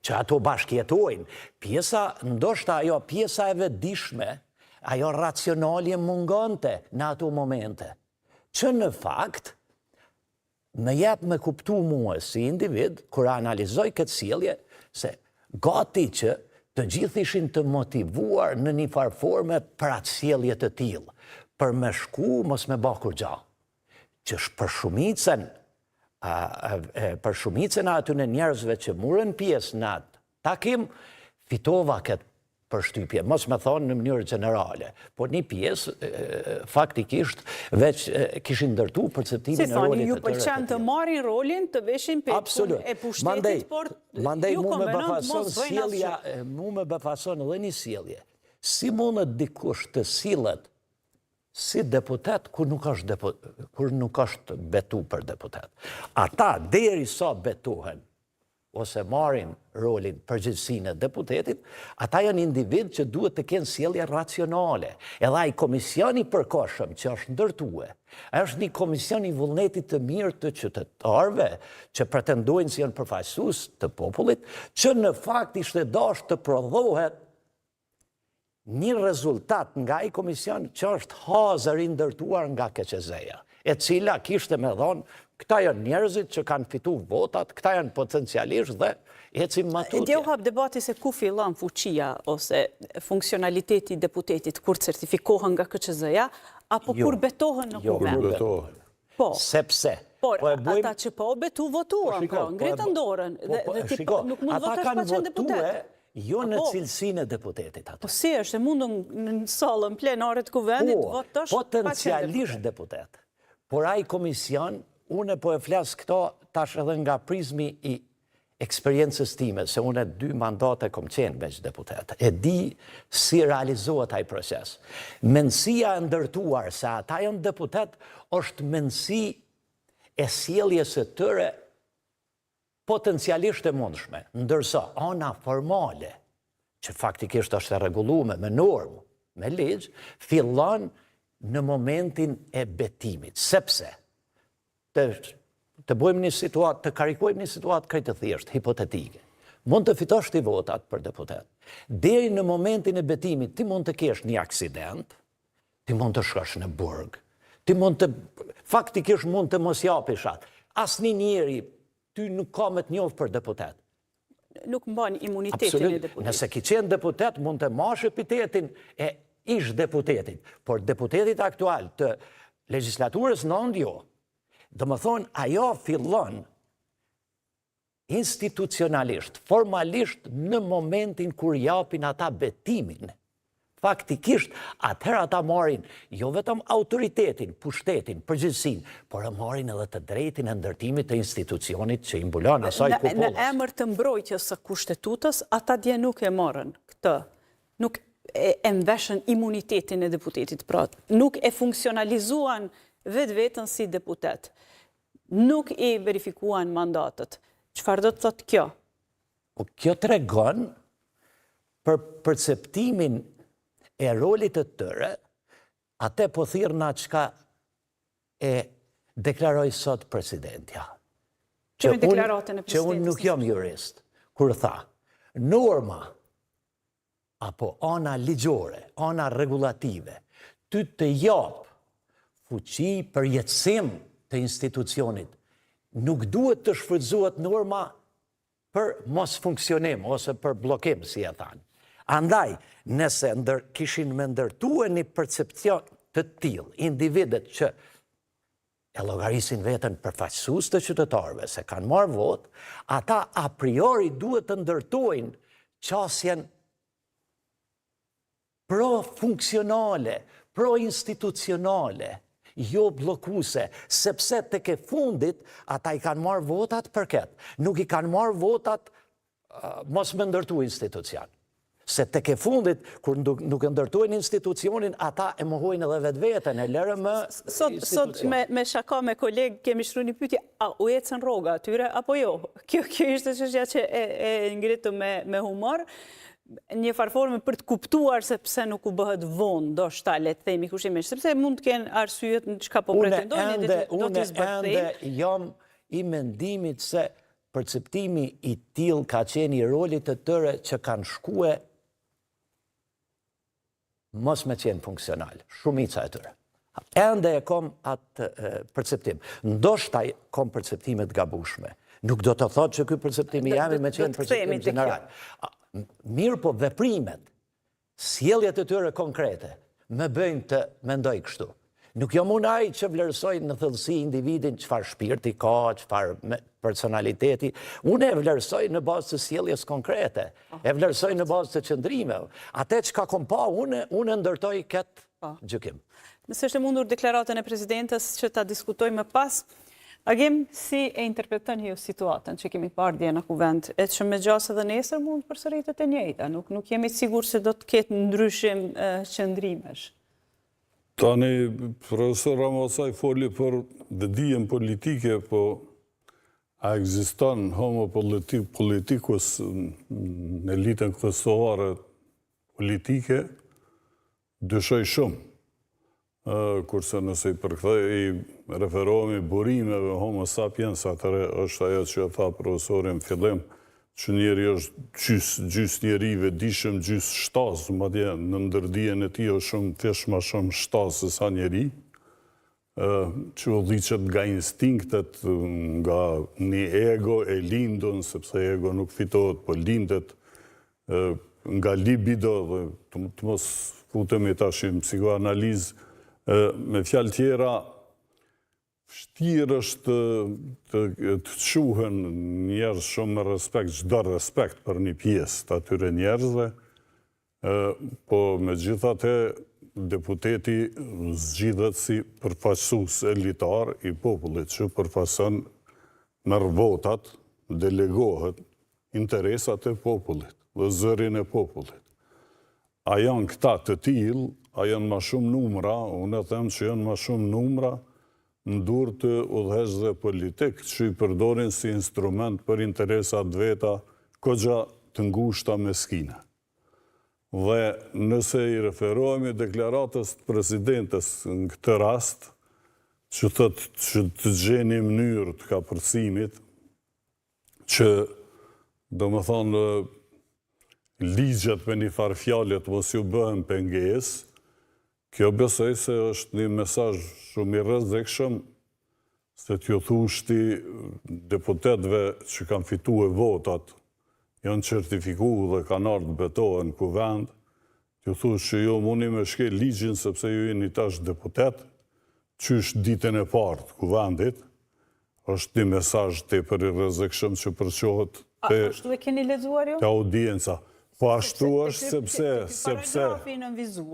që ato bashkjetojnë, ndoshta ajo pjesa e vetëdijshme, ajo racionalje mungante në ato momente, që në fakt më jep me kuptu mua si individ, kur analizoj këtë sjellje, se gati që të gjithë ishin të motivuar në një farë forme për atë sjellje të tillë, për me shku mos me bë kur gjë. Që për shumicën e atyre njerëzve që morën pjesë në atë takim, fitova këtë përshtypje, mos me thonë në mënyrë generale, por një pjesë faktikisht veç kishin ndërtu perceptimin e rolit të tyre. Ju pëlqen të marrin rolin të veshin pekun e pushtetit, por ju konvenon të mos bëjnë asgjë. Mu me befason edhe një sjellje. Si mundet dikush të sillet si deputet kur nuk është betu për deputet? Ata derisa betohen ose marrin rolin përgjegjësinë e deputetit, ata janë individ që duhet të kenë sjellje racionale. Edhe ai komisioni i përkohshëm që është ndërtuar, është një komision i vullnetit të mirë të qytetarëve që pretendojnë se janë përfaqësues të popullit, që në fakt ishte dashur të prodhohet një rezultat nga ai komision që është hazër i ndërtuar nga KQZ-ja, e cila kishte me thonë, këta janë njerëzit që kanë fitu votat, këta janë potencialisht dhe ecim matutje. Dje u hap debati se ku fillon fuqia ose funksionaliteti i deputetit, kur certifikohen nga KQZ-ja, apo kur betohen në kuvend? Po. Sepse. Por, ata që po betu votuan, ngritën dorën, dhe nuk mund votash pa qenë deputet. Jo në cilësinë e deputetit ato. Po si është, mundëm në sallën plenare të kuvendit votosh pa qenë potencialisht deputet. Por ai komision, unë po e flas këto tash edhe nga prizmi i eksperiencës time, se unë 2 mandate kom qenë veç deputet. E di si realizohet ai proces. Mendësia e ndërtuar se ata janë deputet është mendësi e sjelljes së tyre potencialisht e mundshme, ndërsa ana formale, që faktikisht është e rregulluar me normë, me ligj, fillon në momentin e betimit, sepse të bëjmë një situatë, të karikojmë një situatë krejt të thjeshtë, hipotetike. Mund të fitosh ti votat për deputet. Deri në momentin e betimit, ti mund të kesh një aksident, ti mund të shkosh në burg, faktikisht mund të mos japish atë. Asnjë njeri ty nuk ka me të njohur për deputet. Nuk mban imunitetin e deputetit. Nëse ki qenë deputet, mund të mash epitetin e ish deputetit, por deputetit aktual të legjislaturës nënd jo. Do më thonë, ajo fillon institucionalisht, formalisht në momentin kur japin ata betimin. Faktikisht, atëherë ata marrin jo vetëm autoritetin, pushtetin, përgjegjësinë, por e marrin edhe të drejtin e ndërtimit të institucionit që i mbulon asaj popullës. Në emër të mbrojtjes së kushtetutës, ata dje nuk e marrën këtë. Nuk e mbeshën imunitetin e deputetit, pra nuk e funksionalizuan vetën si deputet. Nuk e verifikuan mandatet. Çfarë do të thotë kjo? Po kjo tregon për perceptimin e rolit të tyre, atë po thirrna çka e deklaroi sot presidentja. Që unë nuk jam jurist, kur tha, norma apo ana ligjore, ana regulative, ty të jap fuqi për jetësim të institucionit, nuk duhet të shfrytëzohet norma për mos funksionim ose për bllokim, si e thanë. Andaj, nëse kishin me ndërtuar një percepcion të tillë, individet që e llogarisin veten përfaqësues të qytetarëve, se kanë marrë vot, ata a priori duhet të ndërtojnë qasjen pro-funksionale, pro-institucionale, jo bllokuese, sepse tek e fundit ata i kanë marrë votat për këtë. Nuk i kanë marrë votat mos me ndërtu institucion. Se tek e fundit, kur nuk e ndërtojnë institucionin, ata e mohojnë edhe vetveten, e lërë më institucion. Sot me shaka me kolegë kemi shkruar një pyetje, a u ecën rroga atyre apo jo? Kjo ishte çështja që e ngritu me humor. Një farforme për të kuptuar se pse nuk u bëhet vonë, ndoshta le të themi kushimisht, sepse mund të kenë arsyet në çka po pretendojnë, do t'i zbërthejnë. Unë ende jam i mendimit se perceptimi i tillë ka qenë i rolit të tyre që kanë shkue mos me qenë funksional, shumica e tyre. Ende e kom atë perceptim. Ndoshta kom perceptimet gabushme. Nuk do të thotë që ky perceptimi jam me qenë perceptim general. Mirë po veprimet, sjelljet e tyre konkrete, më bëjnë të mendoj kështu. Nuk jam unë ai që vlerësoj në thellësi individin çfarë shpirti ka, çfarë personaliteti. Unë e vlerësoj në bazë të sjelljes konkrete. E vlerësoj në bazë të qëndrimeve. Atë çka kom pa unë ndërtoj këtë gjykim. Nëse është e mundur deklaratën e presidentes që ta diskutojmë më pas, Agim, si e interpreton ju situatën që kemi parë dje në kuvend, e që me gjasë edhe nesër mund përsëritet e njëjta, nuk jemi sigur se do të ketë ndryshim qëndrimesh. Tani, profesor Ramazaj foli për dijen politike, po a ekziston homo politikus në elitën kryesore politike, dyshoj shumë. Kurse nëse i referohemi burimeve homo sapiens, atëre është ajo që tha profesorin fillim, që njeri është gjys njeri vedishëm, gjys shtas, madje në ndërdijen e tij është shumë fesh ma shumë shtas se sa njeri, që udhiqet nga instinktet, nga një ego e lindun, sepse ego nuk fitohet, po lindet nga libido, dhe të mos futemi tash në psikoanalizë. Me fjalë tjera, vështirë është të quhen njerëz shumë me respekt, çdo respekt për një pjesë të atyre njerëzve, po megjithatë deputeti zgjidhet si përfaqësues elitar i popullit, që përfaqëson merr votat, delegohet interesat e popullit dhe zërin e popullit. A janë këta të tillë, a janë ma shumë numra, unë e them që janë ma shumë numra në dur të udhëheqësve politik, që i përdorin si instrument për interesat veta, kogja të ngushta meskine. Dhe nëse i referohemi deklaratës të presidentes në këtë rast, që thëtë që të gjeni mënyrë të kapërcimit, që do më thonë ligjet me një farë fjallet mos ju bëhen pengesë, kjo besoj se është një mesazh shumë i rrezikshëm, se t'ju thushti deputetëve që kanë fituar votat, janë certifikuar dhe kanë ardhur betohen në kuvend, t'ju thush që jo mundi me shkel ligjin sepse ju jeni tash deputet, qysh ditën e parë të kuvendit, është një mesazh tepër i rrezikshëm që përçohet ashtu e keni lexuar ju? Te audienca. Po ashtu është sepse paragrafi në vizuar